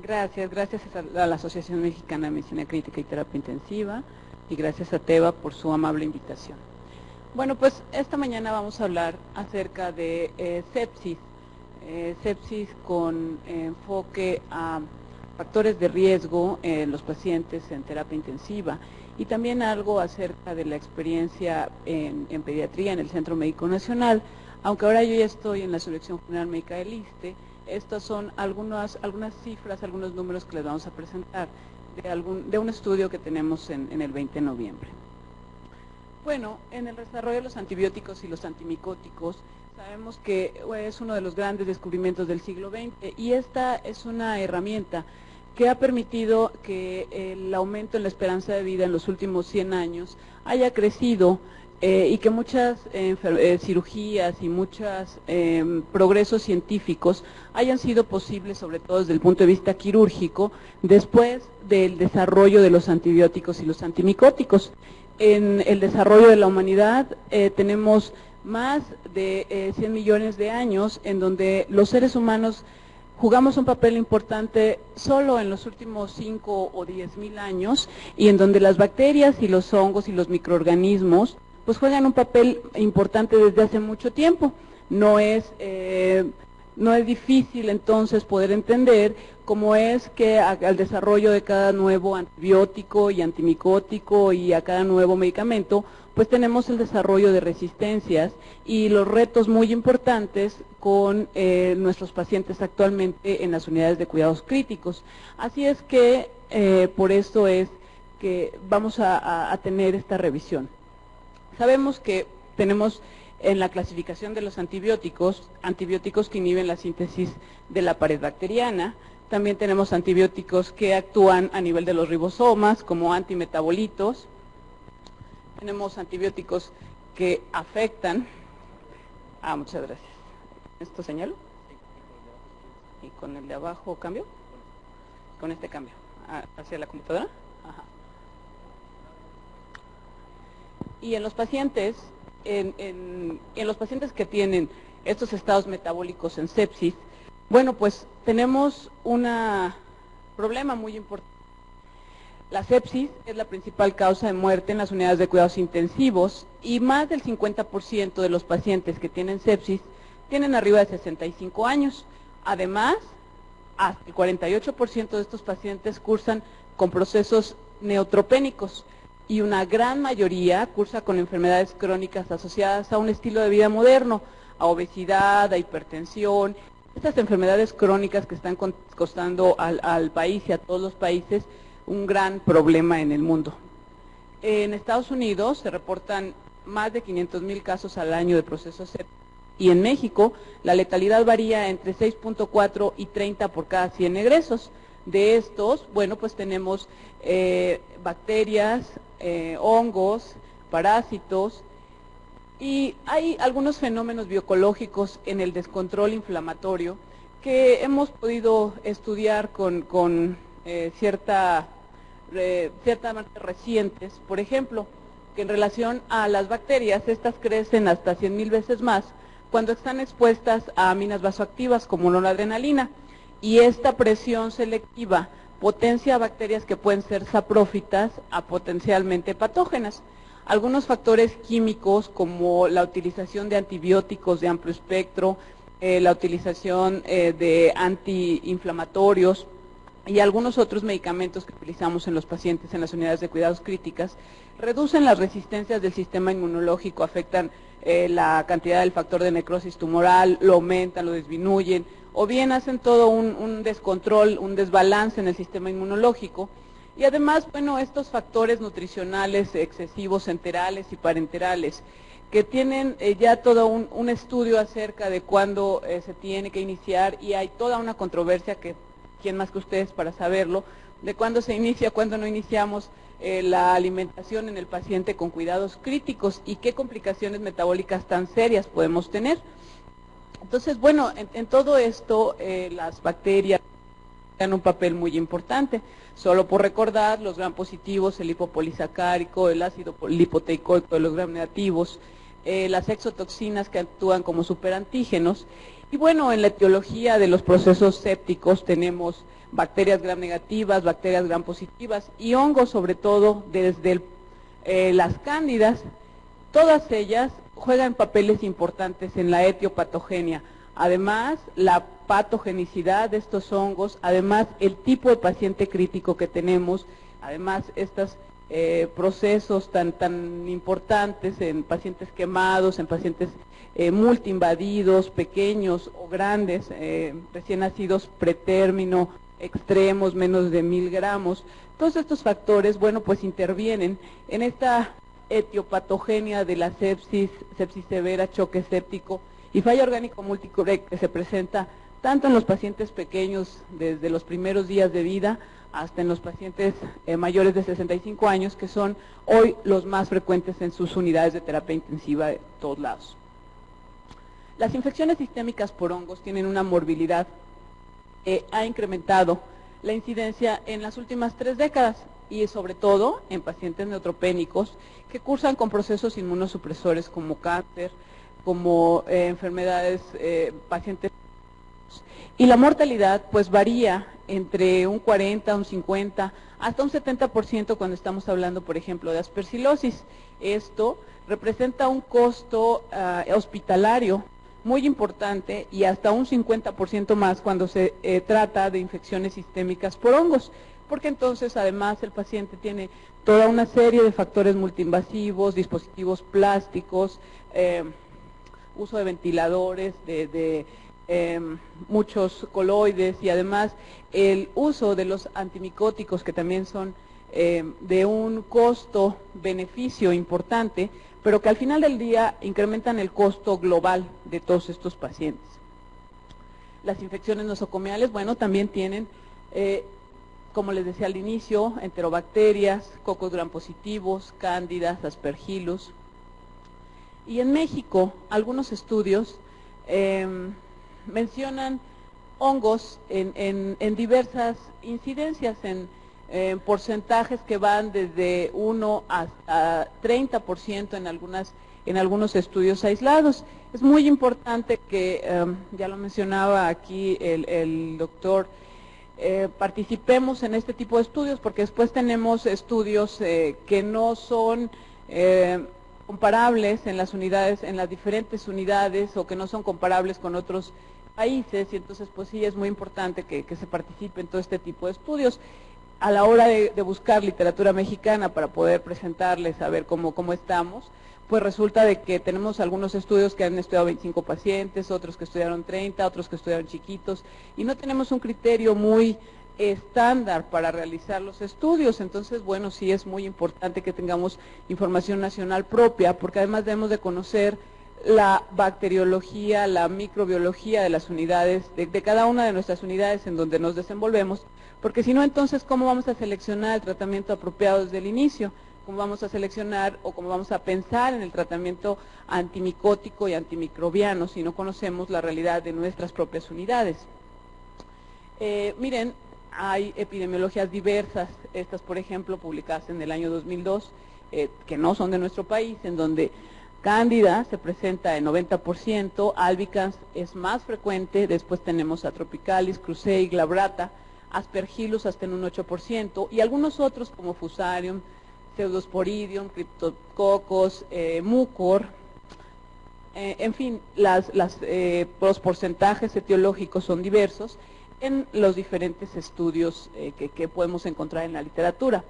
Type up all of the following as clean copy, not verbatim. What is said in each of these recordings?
Gracias a la Asociación Mexicana de Medicina Crítica y Terapia Intensiva y gracias a Teva por su amable invitación. Bueno, pues esta mañana vamos a hablar acerca de sepsis con enfoque a factores de riesgo en los pacientes en terapia intensiva y también algo acerca de la experiencia en pediatría en el Centro Médico Nacional, aunque ahora yo ya estoy en la Subdirección General Médica del ISSSTE. Estas son algunas cifras, algunos números que les vamos a presentar de un estudio que tenemos en el 20 de noviembre. Bueno, en el desarrollo de los antibióticos y los antimicóticos, sabemos que es uno de los grandes descubrimientos del siglo XX y esta es una herramienta que ha permitido que el aumento en la esperanza de vida en los últimos 100 años haya crecido y que muchas cirugías y muchos progresos científicos hayan sido posibles, sobre todo desde el punto de vista quirúrgico, después del desarrollo de los antibióticos y los antimicóticos. En el desarrollo de la humanidad tenemos más de 100 millones de años en donde los seres humanos jugamos un papel importante solo en los últimos 5 o 10 mil años y en donde las bacterias y los hongos y los microorganismos pues juegan un papel importante desde hace mucho tiempo. No es difícil entonces poder entender cómo es que al desarrollo de cada nuevo antibiótico y antimicótico y a cada nuevo medicamento, pues tenemos el desarrollo de resistencias y los retos muy importantes con nuestros pacientes actualmente en las unidades de cuidados críticos. Así es que por eso es que vamos a tener esta revisión. Sabemos que tenemos en la clasificación de los antibióticos que inhiben la síntesis de la pared bacteriana. También tenemos antibióticos que actúan a nivel de los ribosomas como antimetabolitos. Tenemos antibióticos que afectan. Muchas gracias. ¿Esto señalo? ¿Y con el de abajo cambio? Con este cambio. ¿Hacia la computadora? Ajá. Y en los pacientes, en los pacientes que tienen estos estados metabólicos en sepsis, bueno, pues tenemos un problema muy importante. La sepsis es la principal causa de muerte en las unidades de cuidados intensivos y más del 50% de los pacientes que tienen sepsis tienen arriba de 65 años. Además, hasta el 48% de estos pacientes cursan con procesos neutropénicos y una gran mayoría cursa con enfermedades crónicas asociadas a un estilo de vida moderno, a obesidad, a hipertensión, estas enfermedades crónicas que están costando al país y a todos los países un gran problema en el mundo. En Estados Unidos se reportan más de 500,000 casos al año de procesos sépticos y en México la letalidad varía entre 6.4 y 30 por cada 100 egresos. De estos, bueno, pues tenemos bacterias, hongos, parásitos y hay algunos fenómenos bioecológicos en el descontrol inflamatorio que hemos podido estudiar con ciertamente recientes. Por ejemplo, que en relación a las bacterias, estas crecen hasta 100,000 veces más cuando están expuestas a aminas vasoactivas como noradrenalina y esta presión selectiva potencia bacterias que pueden ser saprófitas a potencialmente patógenas. Algunos factores químicos como la utilización de antibióticos de amplio espectro, la utilización de antiinflamatorios y algunos otros medicamentos que utilizamos en los pacientes en las unidades de cuidados críticas reducen las resistencias del sistema inmunológico, afectan la cantidad del factor de necrosis tumoral, lo aumentan, lo disminuyen, o bien hacen todo un descontrol, un desbalance en el sistema inmunológico. Y además, bueno, estos factores nutricionales excesivos enterales y parenterales, que tienen ya todo un estudio acerca de cuándo se tiene que iniciar, y hay toda una controversia, que quién más que ustedes para saberlo, de cuándo se inicia, cuándo no iniciamos la alimentación en el paciente con cuidados críticos y qué complicaciones metabólicas tan serias podemos tener. Entonces, bueno, en todo esto las bacterias juegan un papel muy importante. Solo por recordar, los gram positivos, el lipopolisacárico, el ácido lipoteicoico de los gram negativos, las exotoxinas que actúan como superantígenos. Y bueno, en la etiología de los procesos sépticos tenemos bacterias gram negativas, bacterias gram positivas y hongos, sobre todo desde las cándidas. Todas ellas juegan papeles importantes en la etiopatogenia. Además, la patogenicidad de estos hongos, además el tipo de paciente crítico que tenemos, además estos procesos tan importantes en pacientes quemados, en pacientes multiinvadidos, pequeños o grandes, recién nacidos pretérmino, extremos, menos de 1000 gramos. Todos estos factores, bueno, pues intervienen en esta etiopatogenia de la sepsis, sepsis severa, choque séptico y falla orgánico múltiple que se presenta tanto en los pacientes pequeños desde los primeros días de vida hasta en los pacientes mayores de 65 años, que son hoy los más frecuentes en sus unidades de terapia intensiva de todos lados. Las infecciones sistémicas por hongos tienen una morbilidad ha incrementado la incidencia en las últimas 3 décadas y sobre todo en pacientes neutropénicos que cursan con procesos inmunosupresores como cáncer, como enfermedades, pacientes. Y la mortalidad pues varía entre un 40, un 50, hasta un 70% cuando estamos hablando, por ejemplo, de aspergilosis. Esto representa un costo hospitalario muy importante y hasta un 50% más cuando se trata de infecciones sistémicas por hongos, porque entonces además el paciente tiene toda una serie de factores multiinvasivos, dispositivos plásticos, uso de ventiladores, muchos coloides y además el uso de los antimicóticos que también son de un costo-beneficio importante, pero que al final del día incrementan el costo global de todos estos pacientes. Las infecciones nosocomiales, bueno, también tienen, como les decía al inicio, enterobacterias, cocos gram positivos, cándidas, aspergillus. Y en México, algunos estudios mencionan hongos en diversas incidencias, en porcentajes que van desde 1 hasta 30% en algunos estudios aislados. Es muy importante que, ya lo mencionaba aquí el doctor, participemos en este tipo de estudios, porque después tenemos estudios que no son comparables en las unidades, en las diferentes unidades, o que no son comparables con otros países, y entonces pues sí es muy importante que se participe en todo este tipo de estudios. A la hora de buscar literatura mexicana para poder presentarles, a ver cómo estamos, pues resulta de que tenemos algunos estudios que han estudiado 25 pacientes, otros que estudiaron 30, otros que estudiaron chiquitos, y no tenemos un criterio muy estándar para realizar los estudios. Entonces, bueno, sí es muy importante que tengamos información nacional propia, porque además debemos de conocer la bacteriología, la microbiología de las unidades, de cada una de nuestras unidades en donde nos desenvolvemos, porque si no, entonces, ¿cómo vamos a seleccionar el tratamiento apropiado desde el inicio? ¿Cómo vamos a seleccionar o cómo vamos a pensar en el tratamiento antimicótico y antimicrobiano si no conocemos la realidad de nuestras propias unidades? Miren, hay epidemiologías diversas, estas por ejemplo publicadas en el año 2002, que no son de nuestro país, en donde Cándida se presenta en 90%, albicans es más frecuente, después tenemos a tropicalis, crucei, glabrata, aspergillus hasta en un 8%, y algunos otros como fusarium, pseudosporidium, cryptococcus, mucor, en fin, los porcentajes etiológicos son diversos en los diferentes estudios que podemos encontrar en la literatura.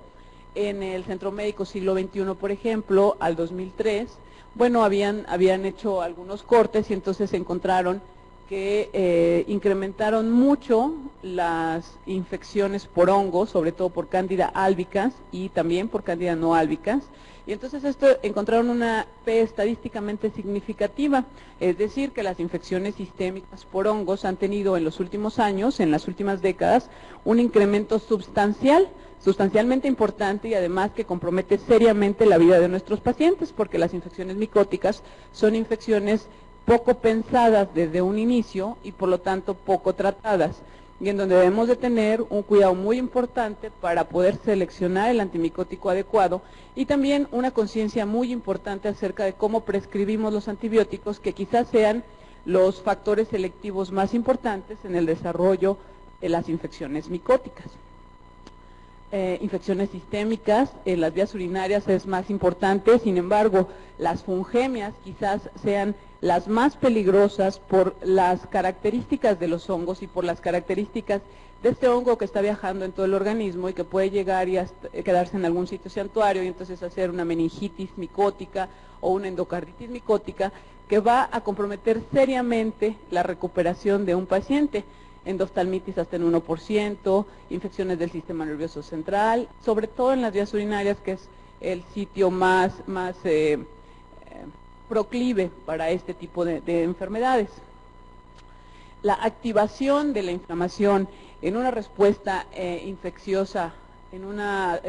En el Centro Médico Siglo XXI, por ejemplo, al 2003, bueno, habían hecho algunos cortes y entonces encontraron que incrementaron mucho las infecciones por hongos, sobre todo por Candida albicans y también por Candida no albicans. Y entonces encontraron una P estadísticamente significativa, es decir, que las infecciones sistémicas por hongos han tenido en los últimos años, en las últimas décadas, un incremento sustancialmente importante y además que compromete seriamente la vida de nuestros pacientes, porque las infecciones micóticas son infecciones poco pensadas desde un inicio y por lo tanto poco tratadas. y en donde debemos de tener un cuidado muy importante para poder seleccionar el antimicótico adecuado y también una conciencia muy importante acerca de cómo prescribimos los antibióticos, que quizás sean los factores selectivos más importantes en el desarrollo de las infecciones micóticas. Infecciones sistémicas en las vías urinarias es más importante, sin embargo, las fungemias quizás sean las más peligrosas por las características de los hongos y por las características de este hongo que está viajando en todo el organismo y que puede llegar y hasta quedarse en algún sitio santuario y entonces hacer una meningitis micótica o una endocarditis micótica que va a comprometer seriamente la recuperación de un paciente. Endoftalmitis hasta en 1%, infecciones del sistema nervioso central, sobre todo en las vías urinarias, que es el sitio más proclive para este tipo de enfermedades. La activación de la inflamación en una respuesta infecciosa, en una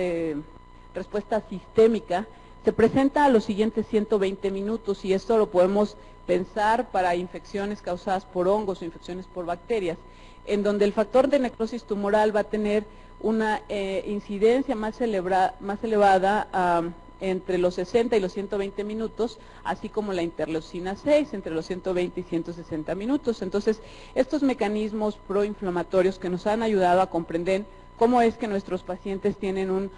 respuesta sistémica, se presenta a los siguientes 120 minutos y esto lo podemos pensar para infecciones causadas por hongos o infecciones por bacterias, en donde el factor de necrosis tumoral va a tener una incidencia más elevada entre los 60 y los 120 minutos, así como la interleucina 6 entre los 120 y 160 minutos. Entonces, estos mecanismos proinflamatorios que nos han ayudado a comprender cómo es que nuestros pacientes tienen un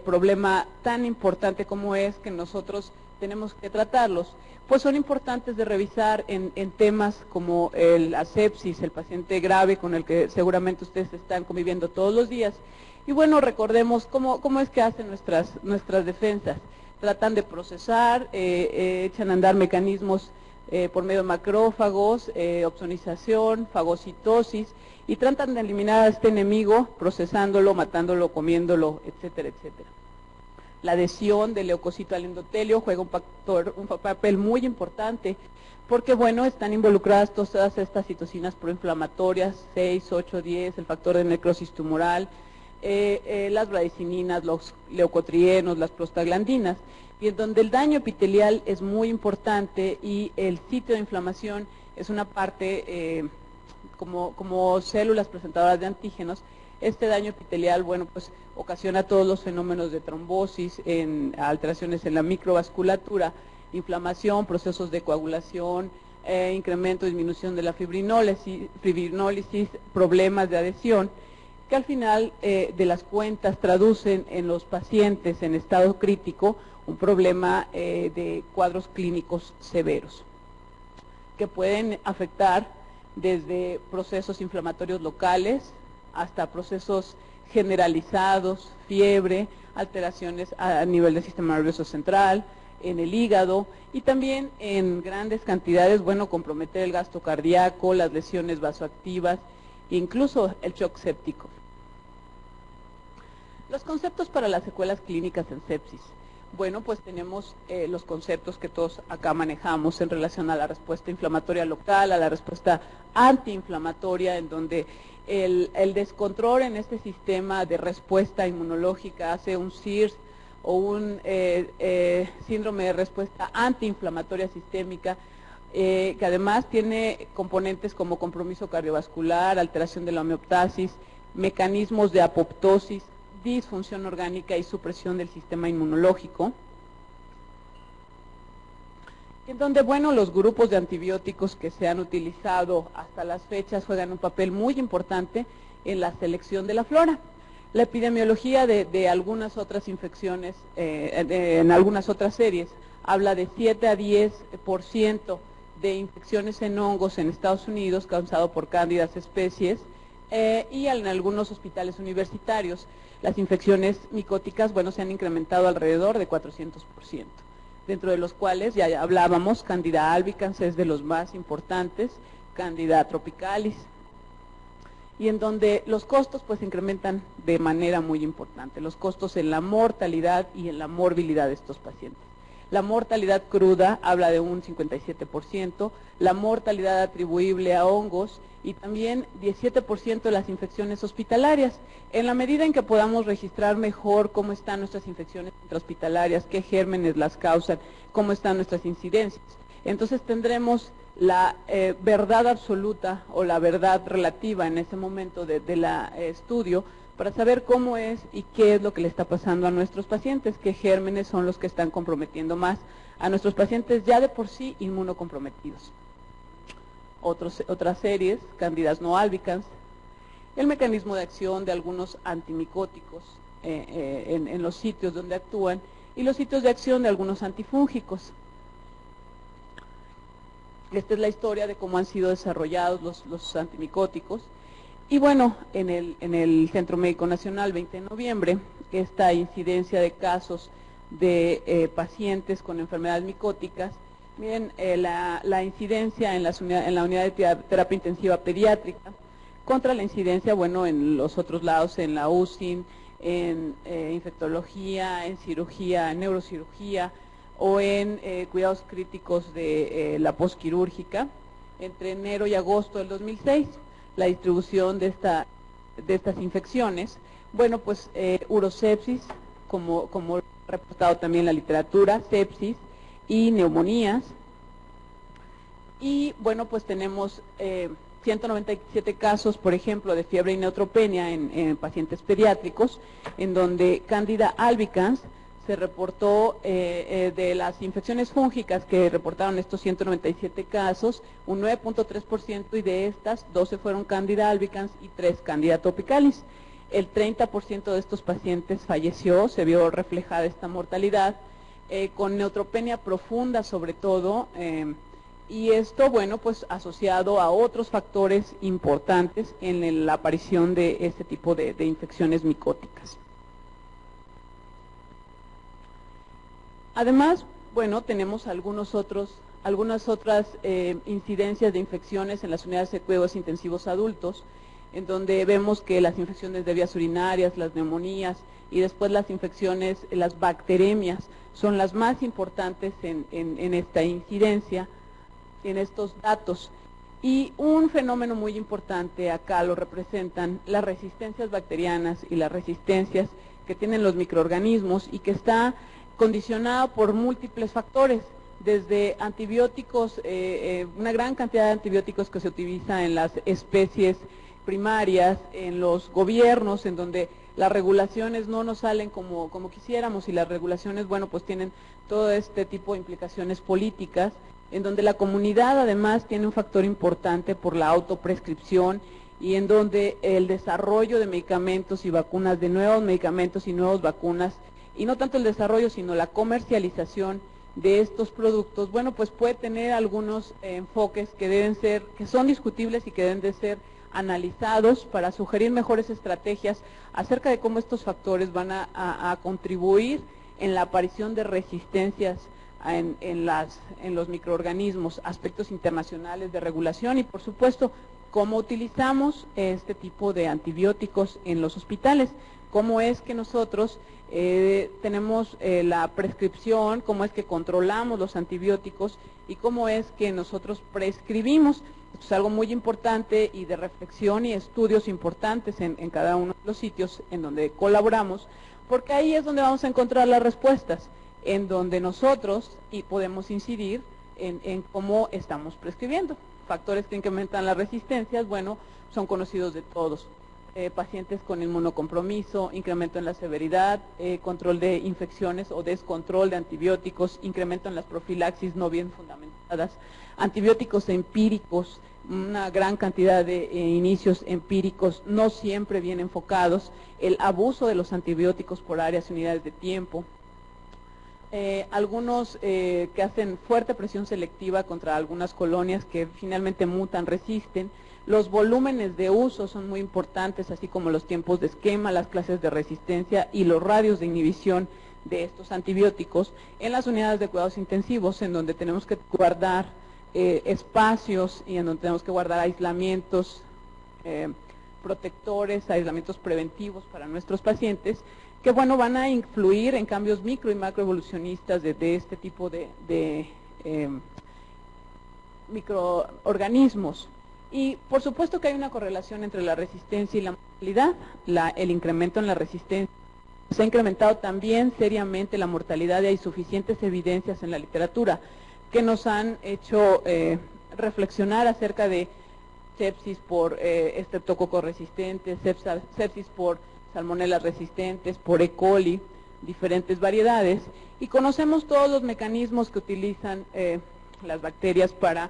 problema tan importante como es que nosotros tenemos que tratarlos, pues son importantes de revisar en temas como la sepsis, el paciente grave con el que seguramente ustedes están conviviendo todos los días. Y bueno, recordemos cómo es que hacen nuestras defensas. Tratan de procesar, echan a andar mecanismos por medio de macrófagos, opsonización, fagocitosis, y tratan de eliminar a este enemigo procesándolo, matándolo, comiéndolo, etcétera, etcétera. La adhesión del leucocito al endotelio juega un papel muy importante porque, bueno, están involucradas todas estas citocinas proinflamatorias, 6, 8, 10, el factor de necrosis tumoral, las bradicininas, los leucotrienos, las prostaglandinas, y en donde el daño epitelial es muy importante y el sitio de inflamación es una parte como células presentadoras de antígenos. Este daño epitelial, bueno, pues ocasiona todos los fenómenos de trombosis, alteraciones en la microvasculatura, inflamación, procesos de coagulación, incremento, disminución de la fibrinólisis, problemas de adhesión, que al final de las cuentas traducen en los pacientes en estado crítico un problema de cuadros clínicos severos, que pueden afectar desde procesos inflamatorios locales hasta procesos generalizados, fiebre, alteraciones a nivel del sistema nervioso central, en el hígado y también en grandes cantidades, bueno, comprometer el gasto cardíaco, las lesiones vasoactivas, incluso el shock séptico. Los conceptos para las secuelas clínicas en sepsis. Bueno, pues tenemos los conceptos que todos acá manejamos en relación a la respuesta inflamatoria local, a la respuesta antiinflamatoria, en donde el descontrol en este sistema de respuesta inmunológica hace un SIRS o un síndrome de respuesta antiinflamatoria sistémica, que además tiene componentes como compromiso cardiovascular, alteración de la homeostasis, mecanismos de apoptosis, disfunción orgánica y supresión del sistema inmunológico, en donde, bueno, los grupos de antibióticos que se han utilizado hasta las fechas juegan un papel muy importante en la selección de la flora. La epidemiología de algunas otras infecciones, en algunas otras series, habla de 7 a 10% de infecciones en hongos en Estados Unidos causado por cándidas especies, y en algunos hospitales universitarios las infecciones micóticas, bueno, se han incrementado alrededor de 400%, dentro de los cuales ya hablábamos, Candida albicans es de los más importantes, Candida tropicalis, y en donde los costos pues se incrementan de manera muy importante, los costos en la mortalidad y en la morbilidad de estos pacientes. La mortalidad cruda habla de un 57%, la mortalidad atribuible a hongos y también 17% de las infecciones hospitalarias. En la medida en que podamos registrar mejor cómo están nuestras infecciones intrahospitalarias, qué gérmenes las causan, cómo están nuestras incidencias, entonces tendremos la verdad absoluta o la verdad relativa en ese momento de la estudio, para saber cómo es y qué es lo que le está pasando a nuestros pacientes, qué gérmenes son los que están comprometiendo más a nuestros pacientes ya de por sí inmunocomprometidos. Otras series, Candidas no albicans, el mecanismo de acción de algunos antimicóticos en los sitios donde actúan y los sitios de acción de algunos antifúngicos. Esta es la historia de cómo han sido desarrollados los antimicóticos. Y bueno, en el Centro Médico Nacional, 20 de noviembre, esta incidencia de casos de pacientes con enfermedades micóticas. Miren, la incidencia en la unidad de terapia intensiva pediátrica contra la incidencia, bueno, en los otros lados, en la UCI, en infectología, en cirugía, en neurocirugía o en cuidados críticos de la posquirúrgica, entre enero y agosto del 2006, la distribución de estas infecciones. Bueno, pues urosepsis, como reportado también la literatura, sepsis y neumonías. Y bueno, pues tenemos 197 casos, por ejemplo, de fiebre y neutropenia en pacientes pediátricos, en donde Candida albicans se reportó de las infecciones fúngicas que reportaron estos 197 casos, un 9.3%, y de estas 12 fueron Candida albicans y 3 Candida tropicalis. El 30% de estos pacientes falleció, se vio reflejada esta mortalidad, con neutropenia profunda sobre todo, y esto, bueno, pues asociado a otros factores importantes en la aparición de este tipo de infecciones micóticas. Además, bueno, tenemos algunas otras incidencias de infecciones en las unidades de cuidados intensivos adultos, en donde vemos que las infecciones de vías urinarias, las neumonías y después las infecciones, las bacteremias, son las más importantes en esta incidencia, en estos datos. Y un fenómeno muy importante acá lo representan las resistencias bacterianas y las resistencias que tienen los microorganismos y que está condicionado por múltiples factores, desde antibióticos, una gran cantidad de antibióticos que se utiliza en las especies primarias, en los gobiernos, en donde las regulaciones no nos salen como quisiéramos, y las regulaciones, bueno, pues tienen todo este tipo de implicaciones políticas, en donde la comunidad además tiene un factor importante por la autoprescripción, y en donde el desarrollo de medicamentos y vacunas, de nuevos medicamentos y nuevas vacunas, y no tanto el desarrollo, sino la comercialización de estos productos, bueno, pues puede tener algunos enfoques que son discutibles y que deben de ser analizados para sugerir mejores estrategias acerca de cómo estos factores van a contribuir en la aparición de resistencias en los microorganismos, aspectos internacionales de regulación y, por supuesto, cómo utilizamos este tipo de antibióticos en los hospitales, cómo es que nosotros tenemos la prescripción, cómo es que controlamos los antibióticos y cómo es que nosotros prescribimos. Esto es algo muy importante y de reflexión y estudios importantes en cada uno de los sitios en donde colaboramos, porque ahí es donde vamos a encontrar las respuestas, en donde nosotros podemos incidir en cómo estamos prescribiendo. Factores que incrementan las resistencias, bueno, son conocidos de todos. Pacientes con inmunocompromiso, incremento en la severidad, control de infecciones o descontrol de antibióticos, incremento en las profilaxis no bien fundamentadas, antibióticos empíricos, una gran cantidad de inicios empíricos no siempre bien enfocados, el abuso de los antibióticos por áreas y unidades de tiempo, algunos que hacen fuerte presión selectiva contra algunas colonias que finalmente mutan, resisten. Los volúmenes de uso son muy importantes, así como los tiempos de esquema, las clases de resistencia y los radios de inhibición de estos antibióticos en las unidades de cuidados intensivos, en donde tenemos que guardar espacios y en donde tenemos que guardar aislamientos protectores, aislamientos preventivos para nuestros pacientes, que bueno, van a influir en cambios micro y macroevolucionistas de este tipo de microorganismos. Y por supuesto que hay una correlación entre la resistencia y la mortalidad. El incremento en la resistencia se ha incrementado también seriamente la mortalidad, y hay suficientes evidencias en la literatura que nos han hecho reflexionar acerca de sepsis por estreptococo resistentes, sepsis por salmonelas resistentes, por E. coli, diferentes variedades, y conocemos todos los mecanismos que utilizan las bacterias para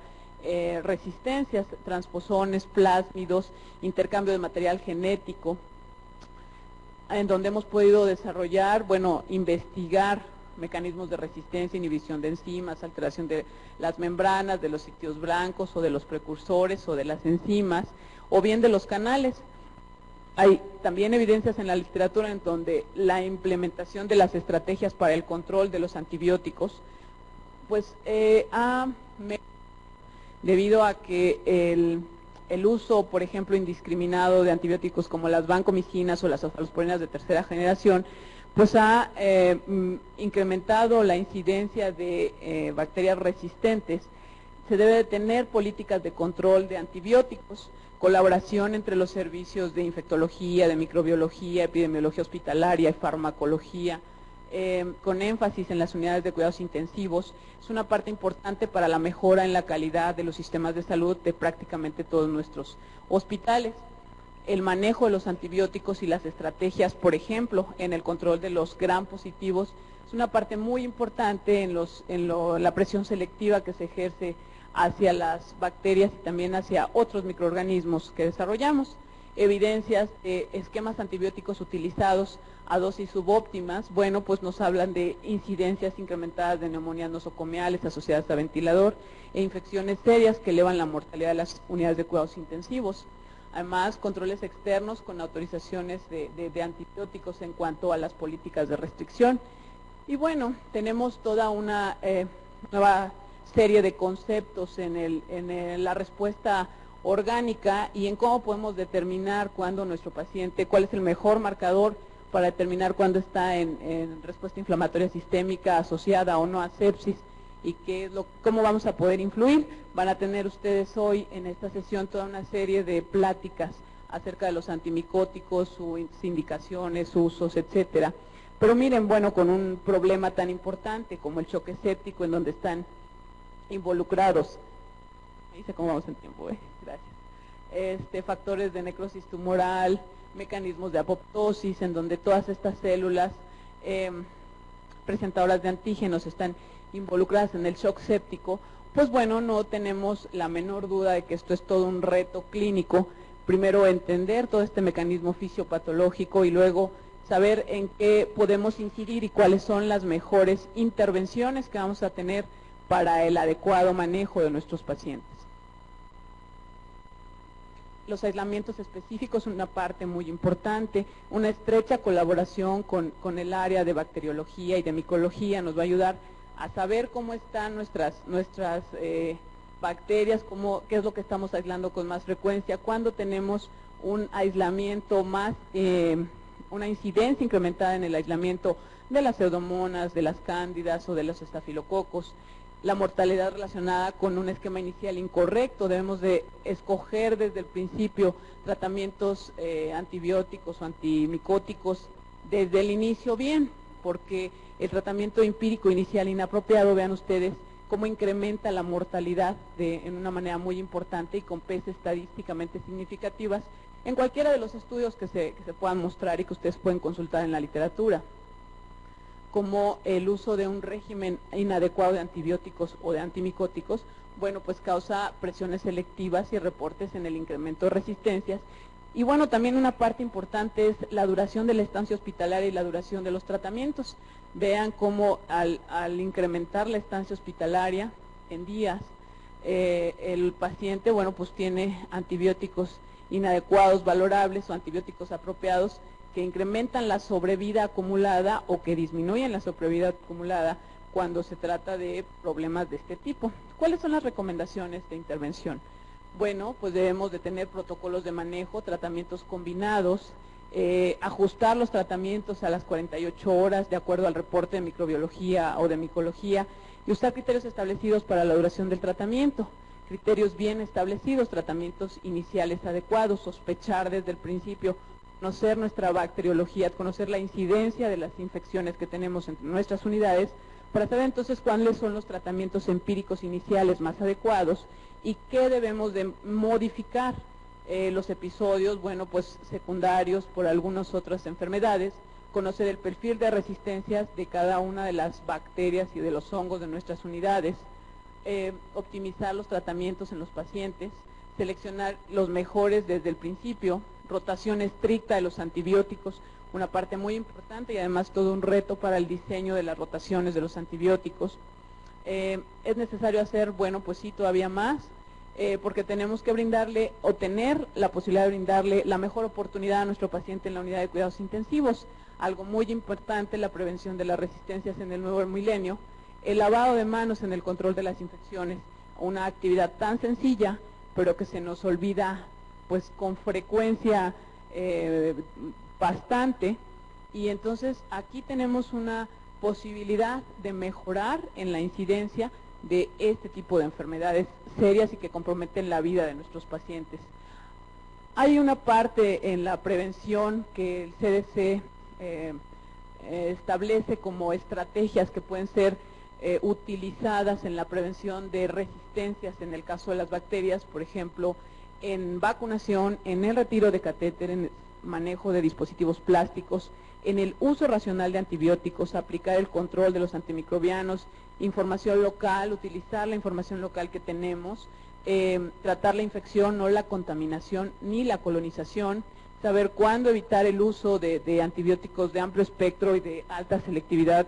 resistencias, transposones, plásmidos, intercambio de material genético, en donde hemos podido desarrollar, investigar mecanismos de resistencia, inhibición de enzimas, alteración de las membranas, de los sitios blancos o de los precursores o de las enzimas, o bien de los canales. Hay también evidencias en la literatura en donde la implementación de las estrategias para el control de los antibióticos, debido a que el uso, por ejemplo, indiscriminado de antibióticos como las vancomicinas o las cefalosporinas de tercera generación, pues ha incrementado la incidencia de bacterias resistentes. Se debe de tener políticas de control de antibióticos, colaboración entre los servicios de infectología, de microbiología, epidemiología hospitalaria y farmacología, con énfasis en las unidades de cuidados intensivos. Es una parte importante para la mejora en la calidad de los sistemas de salud de prácticamente todos nuestros hospitales. El manejo de los antibióticos y las estrategias, por ejemplo, en el control de los gram positivos, es una parte muy importante en la presión selectiva que se ejerce hacia las bacterias y también hacia otros microorganismos que desarrollamos. Evidencias de esquemas antibióticos utilizados a dosis subóptimas, pues nos hablan de incidencias incrementadas de neumonías nosocomiales asociadas a ventilador e infecciones serias que elevan la mortalidad de las unidades de cuidados intensivos. Además, controles externos con autorizaciones de antibióticos en cuanto a las políticas de restricción. Y tenemos toda una nueva serie de conceptos en la respuesta orgánica y en cómo podemos determinar cuándo nuestro paciente, cuál es el mejor marcador para determinar cuándo está en respuesta inflamatoria sistémica asociada o no a sepsis y cómo vamos a poder influir. Van a tener ustedes hoy en esta sesión toda una serie de pláticas acerca de los antimicóticos, sus indicaciones, usos, etcétera. Pero miren, con un problema tan importante como el choque séptico, en donde están involucrados, dice cómo vamos en tiempo, gracias, factores de necrosis tumoral, mecanismos de apoptosis, en donde todas estas células presentadoras de antígenos están involucradas en el shock séptico, no tenemos la menor duda de que esto es todo un reto clínico. Primero entender todo este mecanismo fisiopatológico y luego saber en qué podemos incidir y cuáles son las mejores intervenciones que vamos a tener para el adecuado manejo de nuestros pacientes. Los aislamientos específicos son una parte muy importante. Una estrecha colaboración con el área de bacteriología y de micología nos va a ayudar a saber cómo están nuestras bacterias, qué es lo que estamos aislando con más frecuencia, cuándo tenemos un aislamiento una incidencia incrementada en el aislamiento de las pseudomonas, de las cándidas o de los estafilococos. La mortalidad relacionada con un esquema inicial incorrecto. Debemos de escoger desde el principio tratamientos antibióticos o antimicóticos desde el inicio bien, porque el tratamiento empírico inicial inapropiado, vean ustedes cómo incrementa la mortalidad en una manera muy importante y con P's estadísticamente significativas en cualquiera de los estudios que se puedan mostrar y que ustedes pueden consultar en la literatura, como el uso de un régimen inadecuado de antibióticos o de antimicóticos, causa presiones selectivas y reportes en el incremento de resistencias. Y también una parte importante es la duración de la estancia hospitalaria y la duración de los tratamientos. Vean cómo al incrementar la estancia hospitalaria en días, el paciente, tiene antibióticos inadecuados, valorables o antibióticos apropiados que incrementan la sobrevida acumulada o que disminuyen la sobrevida acumulada cuando se trata de problemas de este tipo. ¿Cuáles son las recomendaciones de intervención? Debemos de tener protocolos de manejo, tratamientos combinados, ajustar los tratamientos a las 48 horas de acuerdo al reporte de microbiología o de micología y usar criterios establecidos para la duración del tratamiento. Criterios bien establecidos, tratamientos iniciales adecuados, sospechar desde el principio, conocer nuestra bacteriología, conocer la incidencia de las infecciones que tenemos entre nuestras unidades para saber entonces cuáles son los tratamientos empíricos iniciales más adecuados y qué debemos de modificar. Los episodios, bueno, pues secundarios por algunas otras enfermedades, conocer el perfil de resistencias de cada una de las bacterias y de los hongos de nuestras unidades, optimizar los tratamientos en los pacientes, seleccionar los mejores desde el principio, rotación estricta de los antibióticos, una parte muy importante y además todo un reto para el diseño de las rotaciones de los antibióticos. Es necesario hacer, bueno, pues sí, todavía más, porque tenemos que brindarle o tener la posibilidad de brindarle la mejor oportunidad a nuestro paciente en la unidad de cuidados intensivos. Algo muy importante, la prevención de las resistencias en el nuevo milenio, el lavado de manos en el control de las infecciones, una actividad tan sencilla, pero que se nos olvida pues con frecuencia bastante, y entonces aquí tenemos una posibilidad de mejorar en la incidencia de este tipo de enfermedades serias y que comprometen la vida de nuestros pacientes. Hay una parte en la prevención que el CDC establece como estrategias que pueden ser utilizadas en la prevención de resistencias en el caso de las bacterias, por ejemplo, en vacunación, en el retiro de catéter, en el manejo de dispositivos plásticos, en el uso racional de antibióticos, aplicar el control de los antimicrobianos, información local, utilizar la información local que tenemos, tratar la infección, no la contaminación ni la colonización, saber cuándo evitar el uso de antibióticos de amplio espectro y de alta selectividad,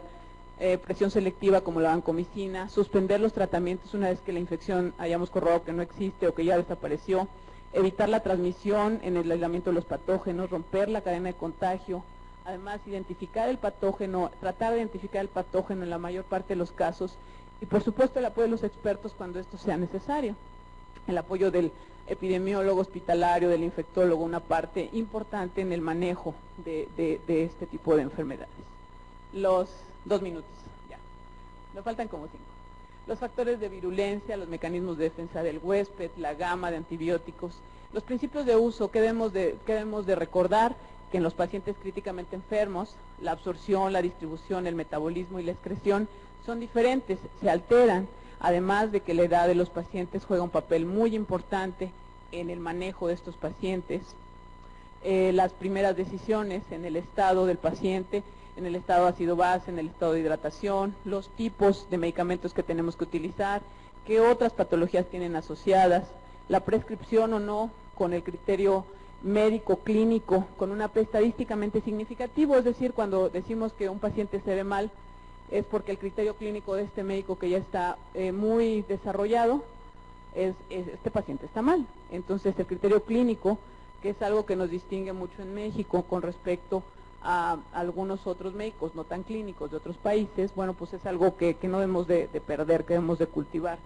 presión selectiva como la vancomicina, suspender los tratamientos una vez que la infección hayamos corroborado que no existe o que ya desapareció, evitar la transmisión en el aislamiento de los patógenos, romper la cadena de contagio, además identificar el patógeno, tratar de identificar el patógeno en la mayor parte de los casos y por supuesto el apoyo de los expertos cuando esto sea necesario, el apoyo del epidemiólogo hospitalario, del infectólogo, una parte importante en el manejo de este tipo de enfermedades. Los 2 minutos, ya, me faltan como 5. Los factores de virulencia, los mecanismos de defensa del huésped, la gama de antibióticos, los principios de uso que debemos de recordar que en los pacientes críticamente enfermos, la absorción, la distribución, el metabolismo y la excreción son diferentes, se alteran, además de que la edad de los pacientes juega un papel muy importante en el manejo de estos pacientes. Las primeras decisiones en el estado del paciente, en el estado de ácido base, en el estado de hidratación, los tipos de medicamentos que tenemos que utilizar, qué otras patologías tienen asociadas, la prescripción o no con el criterio médico clínico, con un AP estadísticamente significativo, es decir, cuando decimos que un paciente se ve mal, es porque el criterio clínico de este médico que ya está muy desarrollado, este paciente está mal. Entonces el criterio clínico, que es algo que nos distingue mucho en México con respecto a algunos otros médicos no tan clínicos de otros países, bueno, pues es algo que no debemos de perder, que debemos de cultivar.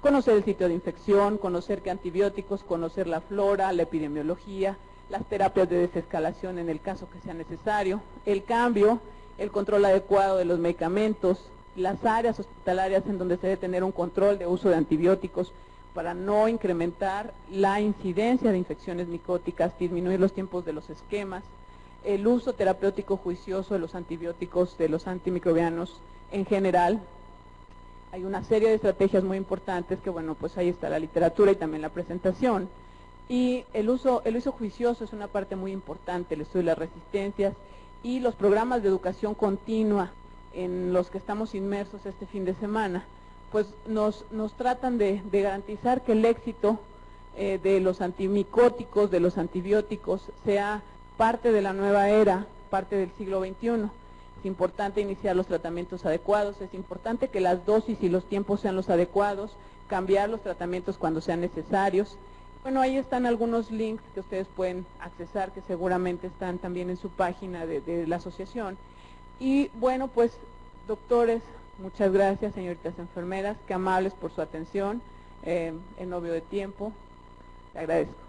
Conocer el sitio de infección, conocer qué antibióticos, conocer la flora, la epidemiología, las terapias de desescalación en el caso que sea necesario, el cambio, el control adecuado de los medicamentos, las áreas hospitalarias en donde se debe tener un control de uso de antibióticos para no incrementar la incidencia de infecciones micóticas, disminuir los tiempos de los esquemas, el uso terapéutico juicioso de los antibióticos, de los antimicrobianos en general. Hay una serie de estrategias muy importantes que, bueno, pues ahí está la literatura y también la presentación. Y el uso juicioso es una parte muy importante, el estudio de las resistencias y los programas de educación continua en los que estamos inmersos este fin de semana, pues nos tratan de garantizar que el éxito de los antimicóticos, de los antibióticos, sea parte de la nueva era, parte del siglo XXI. Es importante iniciar los tratamientos adecuados, es importante que las dosis y los tiempos sean los adecuados, cambiar los tratamientos cuando sean necesarios. Bueno, ahí están algunos links que ustedes pueden accesar, que seguramente están también en su página de la asociación. Y bueno, pues, doctores, muchas gracias, señoritas enfermeras, qué amables por su atención, en obvio de tiempo, le agradezco.